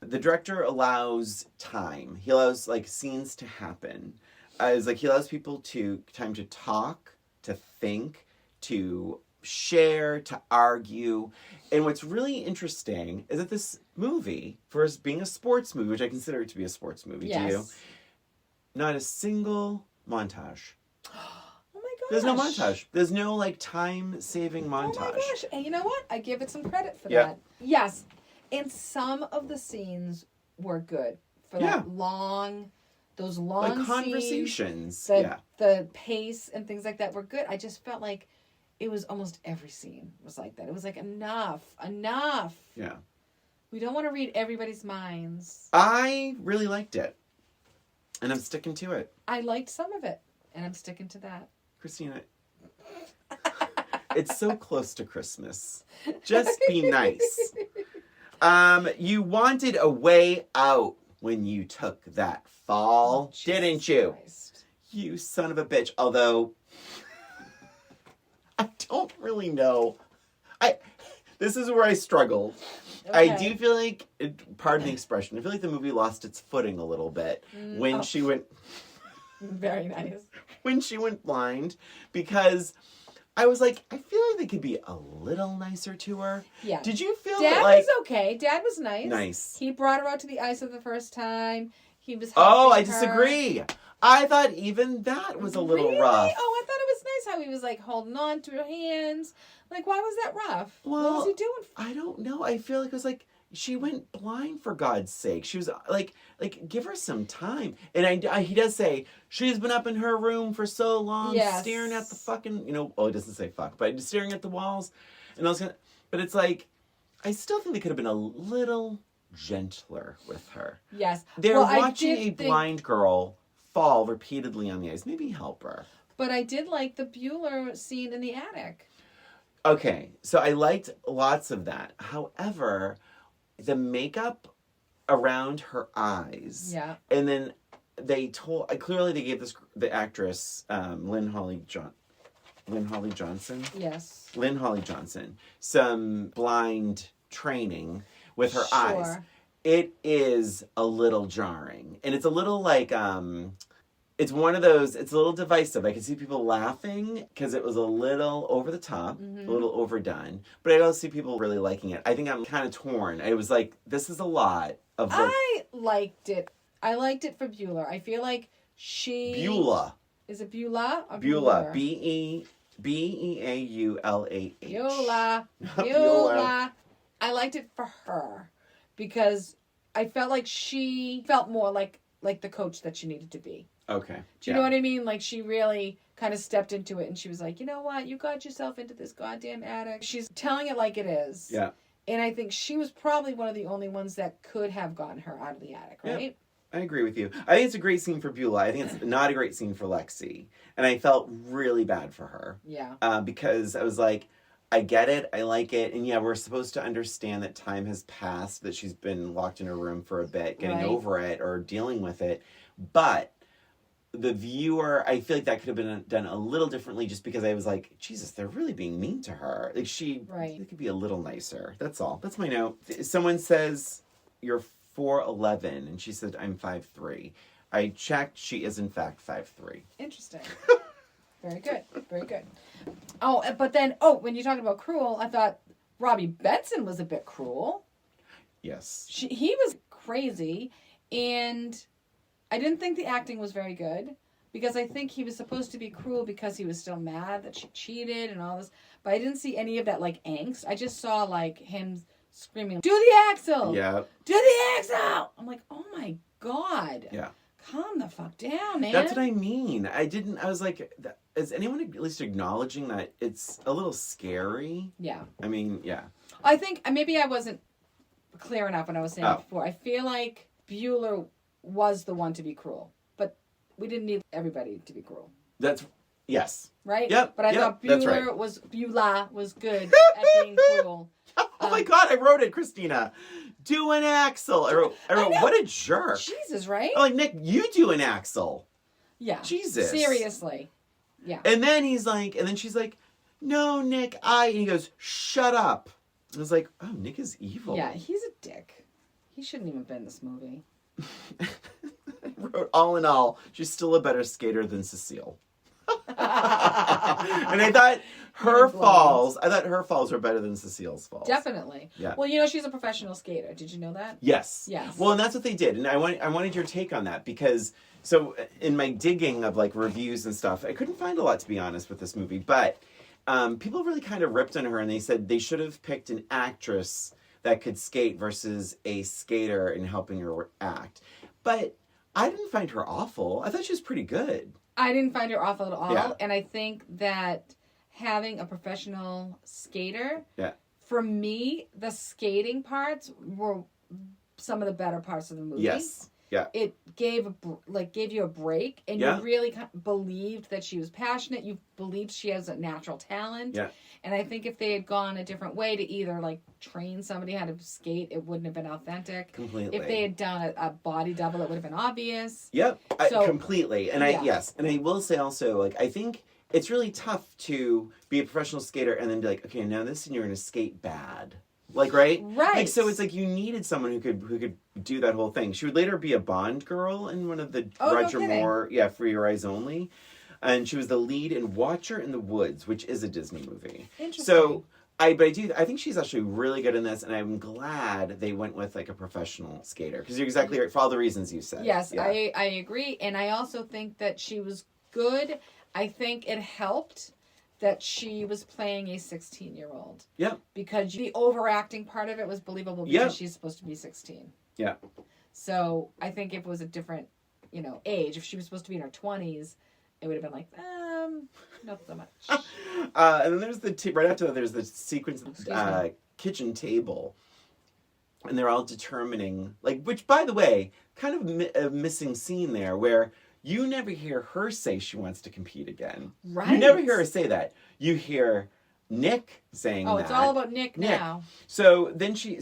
the director allows time. He allows like scenes to happen. It's like he allows people time to talk, to think, to share, to argue. And what's really interesting is that this movie, for us being a sports movie, which I consider it to be a sports movie to you, not a single montage. Oh my gosh. There's no montage. There's no like time-saving montage. Oh my gosh. And you know what? I give it some credit for that. Yes. And some of the scenes were good. For those long like conversations. Scenes, the pace and things like that were good. I just felt like it was almost every scene was like that. It was like, enough. Yeah. We don't want to read everybody's minds. I really liked it. And I'm sticking to it. I liked some of it. And I'm sticking to that. Christina, it's so close to Christmas. Just be nice. You wanted a way out when you took that fall, didn't you? Christ. You son of a bitch. Although... I don't really know. This is where I struggled. Okay. I do feel like, pardon the expression, I feel like the movie lost its footing a little bit when she went... Very nice. When she went blind, because I was like, I feel like they could be a little nicer to her. Yeah. Did you feel Dad was okay. Dad was nice. Nice. He brought her out to the ice for the first time. He was I disagree. I thought even that was a little rough. Oh, I thought it was nice how he was like holding on to her hands. Like, why was that rough? Well, what was he doing? I don't know. I feel like it was like she went blind for God's sake. She was like give her some time. And he does say she's been up in her room for so long, staring at the fucking, it doesn't say fuck, but staring at the walls, and I was gonna, but it's like, I still think they could have been a little gentler with her. Yes, they're watching a blind girl fall repeatedly on the ice. Maybe help her. But I did like the Beaulah scene in the attic. Okay, so I liked lots of that. However, the makeup around her eyes. Yeah. And then clearly they gave the actress, Lynn Holly Johnson. Yes. Lynn Holly Johnson, some blind training with her eyes. It is a little jarring. And it's a little like, it's one of those, it's a little divisive. I can see people laughing because it was a little over the top, a little overdone. But I also see people really liking it. I think I'm kind of torn. I was like, this is a lot of... I liked it. I liked it for Beaulah. I feel like Beaulah. Is it Beaulah? Or Beaulah. Beaulah. Beaulah. Beaulah. I liked it for her because I felt like she felt more like the coach that she needed to be. Okay. Do you know what I mean? Like, she really kind of stepped into it and she was like, you know what? You got yourself into this goddamn attic. She's telling it like it is. Yeah. And I think she was probably one of the only ones that could have gotten her out of the attic, right? Yep. I agree with you. I think it's a great scene for Beaulah. I think it's not a great scene for Lexie. And I felt really bad for her. Yeah. Because I was like, I get it. I like it. And yeah, we're supposed to understand that time has passed, that she's been locked in her room for a bit, getting over it or dealing with it. But the viewer, I feel like that could have been done a little differently just because I was like, Jesus, they're really being mean to her. Like, it could be a little nicer. That's all. That's my note. Someone says, you're 4'11", and she said, I'm 5'3". I checked. She is, in fact, 5'3". Interesting. Very good. Very good. Oh, but then, when you're talking about cruel, I thought Robby Benson was a bit cruel. Yes. He was crazy, and I didn't think the acting was very good because I think he was supposed to be cruel because he was still mad that she cheated and all this. But I didn't see any of that, like, angst. I just saw, like, him screaming, do the axle! Yeah. Do the axle! I'm like, oh my God. Yeah. Calm the fuck down, man. That's what I mean. I was like, is anyone at least acknowledging that it's a little scary? Yeah. I mean, yeah. I think maybe I wasn't clear enough when I was saying before. I feel like Beaulah was the one to be cruel, but we didn't need everybody to be cruel. Yes. Right? Yep. But I thought Beaulah was good at being cruel. Oh my God, I wrote it, Christina. Do an axle. I wrote, what a jerk. Jesus, right? I'm like, Nick, you do an axle. Yeah. Jesus. Seriously. Yeah. And then she's like, no, Nick, and he goes, shut up. I was like, oh, Nick is evil. Yeah, he's a dick. He shouldn't even been in this movie. I wrote, all in all, she's still a better skater than Cecile. And I thought her falls were better than Cecile's falls. Definitely. Yeah. Well, she's a professional skater. Did you know that? Yes. Yes. Well, and that's what they did. And I wanted your take on that because, so in my digging of like reviews and stuff, I couldn't find a lot, to be honest, with this movie. But people really kind of ripped on her and they said they should have picked an actress that could skate versus a skater in helping her act. But I didn't find her awful. I thought she was pretty good. I didn't find her awful at all. Yeah. And I think that having a professional skater, for me, the skating parts were some of the better parts of the movie. Yes. Yeah. It gave you a break, and you really believed that she was passionate. You believed she has a natural talent. Yeah. And I think if they had gone a different way to either like train somebody how to skate, it wouldn't have been authentic. Completely. If they had done a body double, it would have been obvious. Yep. Completely. And and I will say also, like, I think it's really tough to be a professional skater and then be like, okay, now this and you're going to skate bad. Like, right? Right. Like, so it's like you needed someone who could do that whole thing. She would later be a Bond girl in one of the Roger Moore, For Your Eyes Only. And she was the lead in Watcher in the Woods, which is a Disney movie. Interesting. So, I think she's actually really good in this, and I'm glad they went with like a professional skater. Because you're exactly right, for all the reasons you said. Yes, yeah. I agree. And I also think that she was good. I think it helped that she was playing a 16-year-old. Yeah. Because the overacting part of it was believable because she's supposed to be 16. Yeah. So I think if it was a different, age, if she was supposed to be in her 20s, it would have been like, not so much. And then there's right after that, there's the sequence kitchen table. And they're all determining, which, by the way, kind of a missing scene there where you never hear her say she wants to compete again. Right. You never hear her say that. You hear Nick saying that. Oh, it's all about Nick now. So then he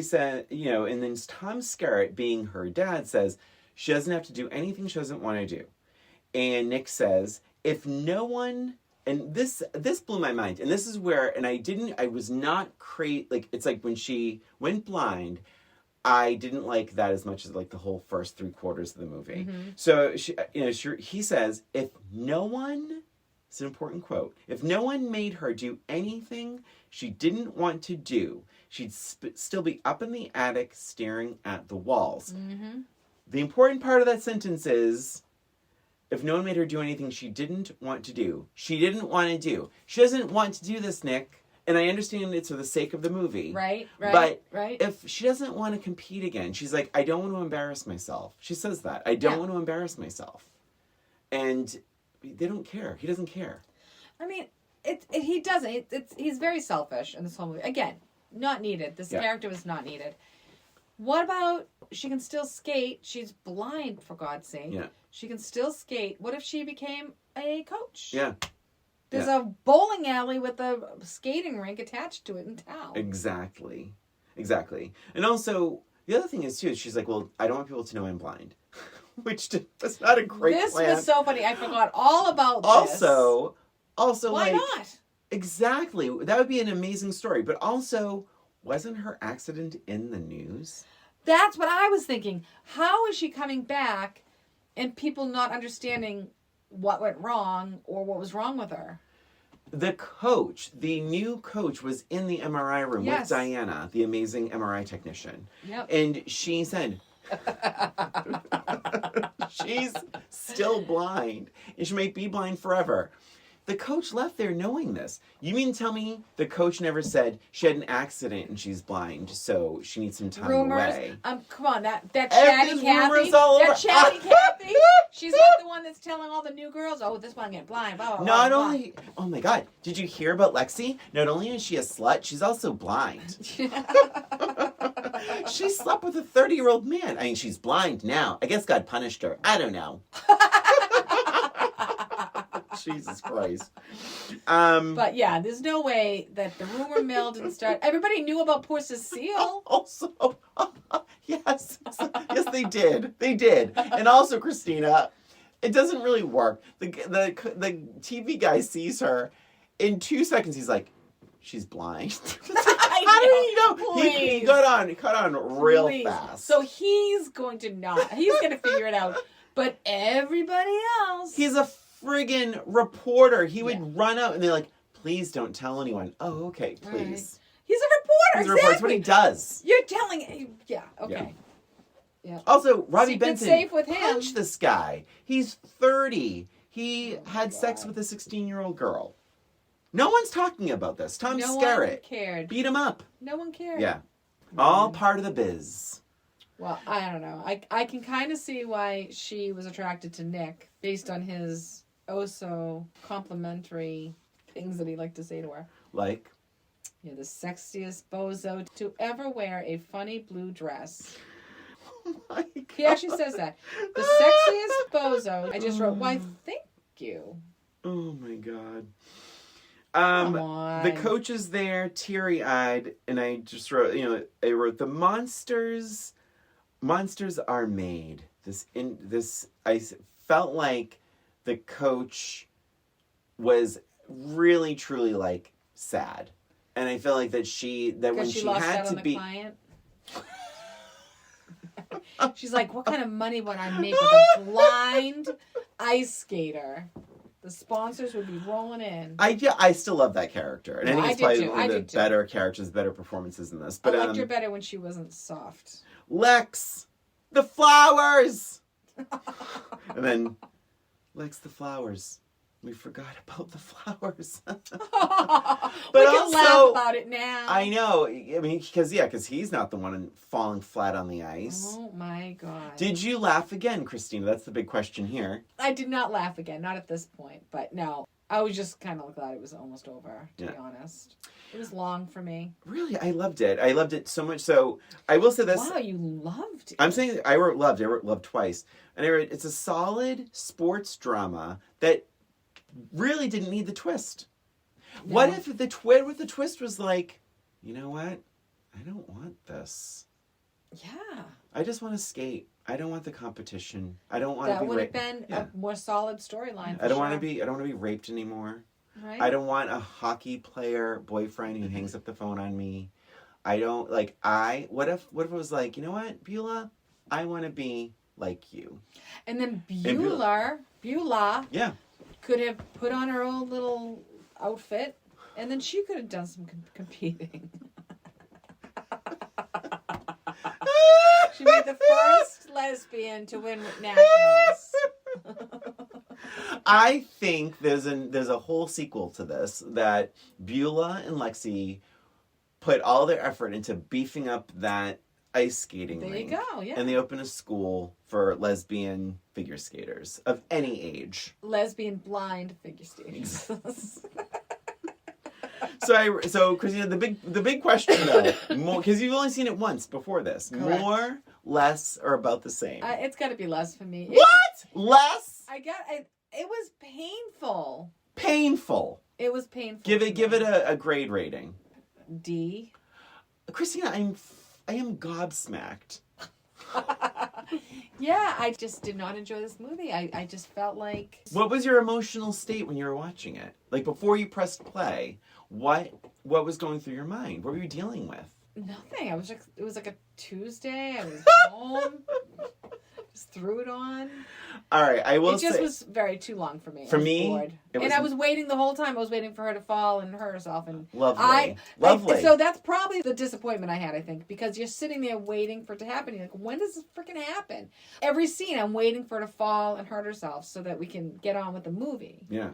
said, and then Tom Skerritt, being her dad, says she doesn't have to do anything she doesn't want to do. And Nick says, if no one, and this blew my mind, and this is where, and I was not it's like when she went blind, I didn't like that as much as the whole first 3/4 of the movie. Mm-hmm. So he says, if no one, it's an important quote, if no one made her do anything she didn't want to do, she'd still be up in the attic staring at the walls. Mm-hmm. The important part of that sentence is, if no one made her do anything she didn't want to do. She didn't want to do. She doesn't want to do this, Nick. And I understand it's for the sake of the movie. Right. But if she doesn't want to compete again, she's like, I don't want to embarrass myself. She says that. I don't want to embarrass myself. And they don't care. He doesn't care. I mean, he doesn't. He's very selfish in this whole movie. Again, not needed. This character was not needed. What about, she can still skate. She's blind, for God's sake. Yeah. She can still skate. What if she became a coach? Yeah. There's a bowling alley with a skating rink attached to it in town. Exactly. And also, the other thing is, too, she's like, well, I don't want people to know I'm blind. Which that's not a great plan. This was so funny. I forgot all about this. Also, why not? Exactly. That would be an amazing story. But also, wasn't her accident in the news? That's what I was thinking. How is she coming back and people not understanding what went wrong or what was wrong with her? The new coach was in the MRI room with Diana, the amazing MRI technician. Yep. And she said, she's still blind. And she might be blind forever. The coach left there knowing this. You mean tell me the coach never said she had an accident and she's blind, so she needs some time away? Come on, that chatty Kathy. Kathy. She's like the one that's telling all the new girls, oh, this one get blind. Blah, blah, blah, oh my God, did you hear about Lexie? Not only is she a slut, she's also blind. She slept with a 30-year-old man. I mean, she's blind now. I guess God punished her. I don't know. Jesus Christ. But yeah, there's no way that the rumor mill didn't start. Everybody knew about poor Cecile. Also, yes, they did. They did. And also, Christina, it doesn't really work. The TV guy sees her. In 2 seconds, he's like, she's blind. How did he know? He cut on real fast. So he's going to figure it out. But everybody else. He's a friggin' reporter. He would run out and they're like, please don't tell anyone. Oh, okay, please. Right. He's a reporter. Exactly. That's what he does. You're telling. Yeah. Okay. Yeah. Also, Robby Benson safe with him. punched this guy. He's 30. He had sex with a 16-year-old girl. No one's talking about this. Tom Skerritt cared. Beat him up. No one cared. Yeah. All part of the biz. Well, I don't know. I can kind of see why she was attracted to Nick based on his so complimentary things that he liked to say to her. Like? You're the sexiest bozo to ever wear a funny blue dress. Oh my God. He actually says that. The sexiest bozo. I just wrote, why, thank you. Oh my God. Come on. The coach is there, teary-eyed, and I just wrote, I wrote, the monsters are made. I felt like the coach was really, truly, sad. And I feel like when she had to be... Client? She's like, what kind of money would I make with a blind ice skater? The sponsors would be rolling in. I still love that character. And I think it's probably one of the better characters, better performances in this. But I liked her better when she wasn't soft. Lex, the flowers! And then, Lex, the flowers. we forgot about the flowers. We But can also, laugh about it now. I know. I mean, because he's not the one falling flat on the ice. Oh my God. Did you laugh again, Christina? That's the big question here. I did not laugh again, not at this point, but no. I was just kind of glad it was almost over, to be honest. It was long for me. Really, I loved it. I loved it so much. So I will say this. Wow, you loved it. I'm saying I wrote loved. I wrote loved twice. And I wrote, it's a solid sports drama that really didn't need the twist. No. What if the twist was like, you know what? I don't want this. Yeah. I just want to skate. I don't want the competition. I don't want to be That would have been Yeah. a more solid storyline. I don't want to be raped anymore. Right? I don't want a hockey player boyfriend who hangs up the phone on me. I don't what if it was like, you know what, Beaulah? I want to be like you. And then Beaulah Yeah. could have put on her own little outfit, and then she could have done some competing. She made the first lesbian to win nationals. I think there's a whole sequel to this that Beaulah and Lexie put all their effort into beefing up that ice skating There rink. you go, yeah. And they open a school for lesbian figure skaters of any age. Lesbian blind figure skaters. So Christina, the big question though, more because you've only seen it once before this. Correct. More, less, or about the same? It's got to be less for me. What? Less? It was painful. Painful. It was painful. Give it a grade rating. D. Christina, I am gobsmacked. Yeah, I just did not enjoy this movie. I just felt like... What was your emotional state when you were watching it? Like before you pressed play, what was going through your mind? What were you dealing with? Nothing. It was like a Tuesday. I was home. Just threw it on. All right, I will say... It just was very too long for me. For I was me, bored. I was waiting the whole time. I was waiting for her to fall and hurt herself. And Lovely. So that's probably the disappointment I had, I think, because you're sitting there waiting for it to happen. You're like, when does this freaking happen? Every scene, I'm waiting for her to fall and hurt herself so that we can get on with the movie. Yeah.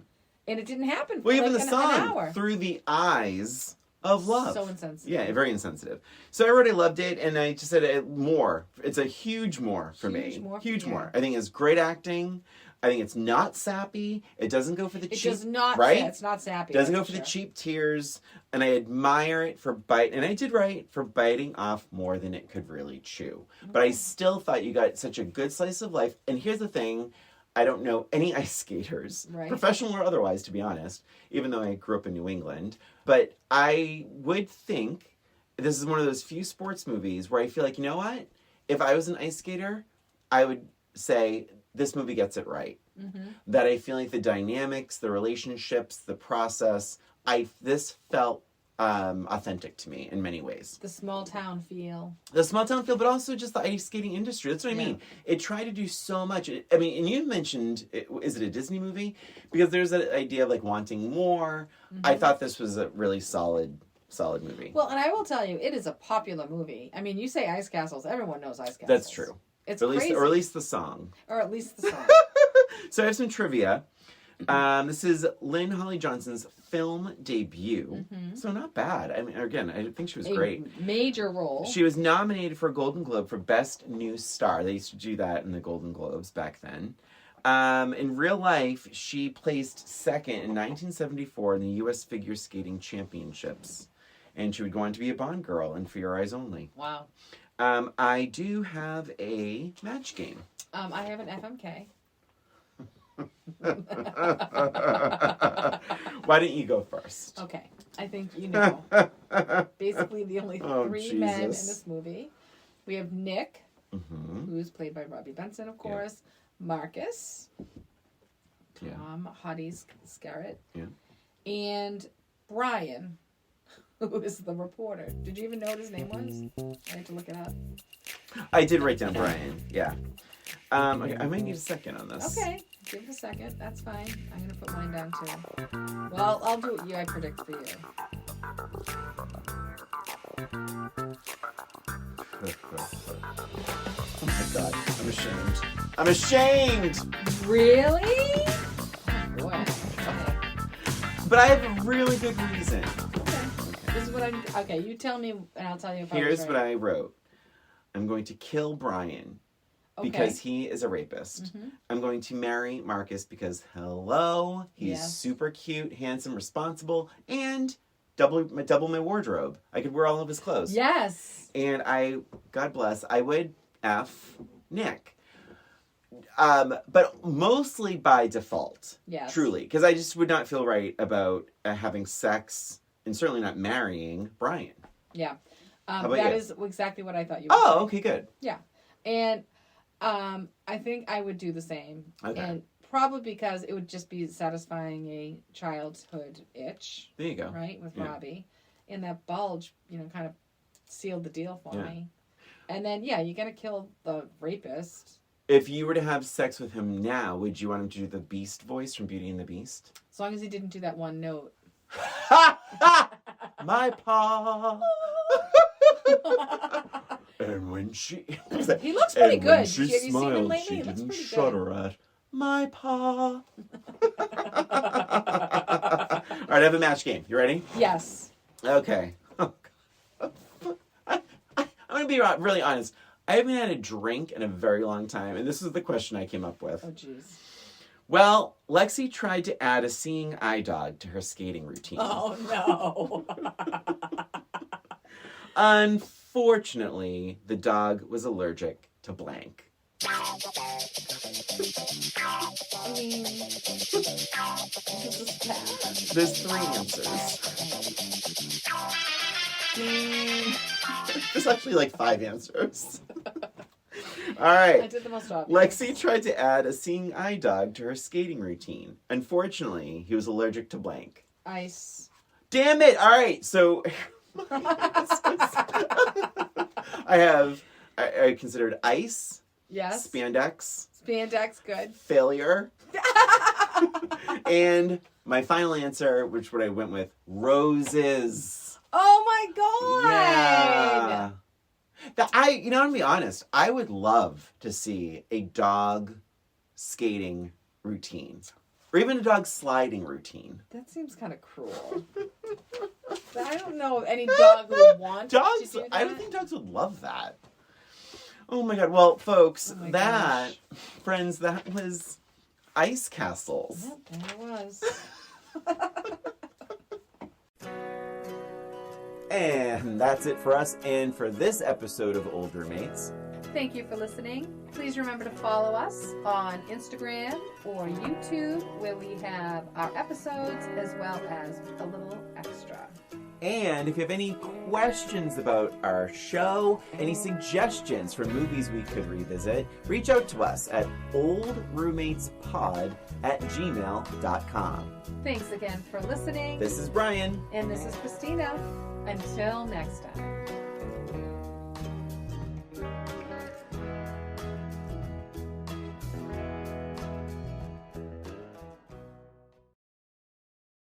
And it didn't happen for Well, even like the an song, hour. Through the Eyes of Love. So insensitive. Yeah, very insensitive. So I already loved it, and I just said more. It's a huge more for me. Huge more. I think it's great acting. I think it's not sappy. It doesn't go for the cheap. It does not. Right? Yeah, it's not sappy. It doesn't go for the cheap tears, and I admire it for and I did right for biting off more than it could really chew. Mm-hmm. But I still thought you got such a good slice of life. And here's the thing. I don't know any ice skaters, professional or otherwise, to be honest, even though I grew up in New England. But I would think this is one of those few sports movies where I feel like, you know what? If I was an ice skater, I would say this movie gets it right. Mm-hmm. That I feel like the dynamics, the relationships, the process, this felt authentic to me in many ways. The small town feel. But also just the ice skating industry. That's what I mean. It tried to do so much. And you mentioned, is it a Disney movie? Because there's that idea of like wanting more. Mm-hmm. I thought this was a really solid movie. Well, and I will tell you, it is a popular movie. I mean, you say Ice Castles, everyone knows Ice Castles. That's true. It's crazy. Or at least the song. So I have some trivia. This is Lynn Holly Johnson's film debut. Mm-hmm. So not bad. I mean, again, I think she was great. Major role. She was nominated for a Golden Globe for Best New Star. They used to do that in the Golden Globes back then. In real life, she placed second in 1974 in the U.S. Figure Skating Championships. And she would go on to be a Bond girl in For Your Eyes Only. Wow. I do have a match game. I have an FMK. Why didn't you go first? Okay. I think you know. Basically, the only three men in this movie. We have Nick, who's played by Robby Benson, of course. Yeah. Marcus. Tom Hotties Scarrett. Yeah. And Brian, who is the reporter. Did you even know what his name was? I had to look it up. I did write down Brian. Yeah. Okay, I might need a second on this. Okay. Give it a second. That's fine. I'm going to put mine down too. Well, I'll do what I predict for you. Oh my God. I'm ashamed. I'm ashamed! Really? Oh, boy. But I have a really good reason. Okay. This is what I'm... Okay, you tell me, and I'll tell you if I was Here's right. what I wrote. I'm going to kill Brian because he is a rapist. Mm-hmm. I'm going to marry Marcus because, hello, he's Yes. super cute, handsome, responsible, and double my wardrobe. I could wear all of his clothes. Yes. And God bless, I would F Nick. But mostly by default. Yes. Truly. Because I just would not feel right about having sex and certainly not marrying Brian. Yeah. How about that you? is exactly what I thought you would say. Oh, okay, good. Yeah. And I think I would do the same. Okay. And probably because it would just be satisfying a childhood itch. There you go. Right? With Yeah. Robby. And that bulge, kind of sealed the deal for Yeah. me. And then, you got to kill the rapist. If you were to have sex with him now, would you want him to do the Beast voice from Beauty and the Beast? As long as he didn't do that one note. My paw. And when she... He looks pretty and good. when she Have you seen him smiled, lately? she He looks didn't pretty good. shudder at my paw. All right, I have a match game. You ready? Yes. Okay. I'm going to be really honest. I haven't had a drink in a very long time, and this is the question I came up with. Oh, jeez. Well, Lexie tried to add a seeing eye dog to her skating routine. Oh, no. Unfortunately, the dog was allergic to blank. I mean, this is bad. There's 3 answers. There's actually like 5 answers. All right. I did the most obvious. Lexie tried to add a seeing eye dog to her skating routine. Unfortunately, he was allergic to blank. Ice. Damn it! All right, so I considered ice, Yes. spandex, Spandex, good. failure, and my final answer, which what I went with, roses. Oh my god! Yeah. I'm gonna be honest, I would love to see a dog skating routine. Or even a dog sliding routine. That seems kind of cruel. I don't know of any dog who would want to Dogs, do that. I don't think dogs would love that. Oh my god. Well, folks, Oh my gosh. friends, that was Ice Castles. Yep, there it was. And that's it for us and for this episode of Old Roommates. Thank you for listening. Please remember to follow us on Instagram or YouTube, where we have our episodes as well as a little extra. And if you have any questions about our show, any suggestions for movies we could revisit, reach out to us at oldroommatespod@gmail.com. Thanks again for listening. This is Brian. And this is Christina. Until next time.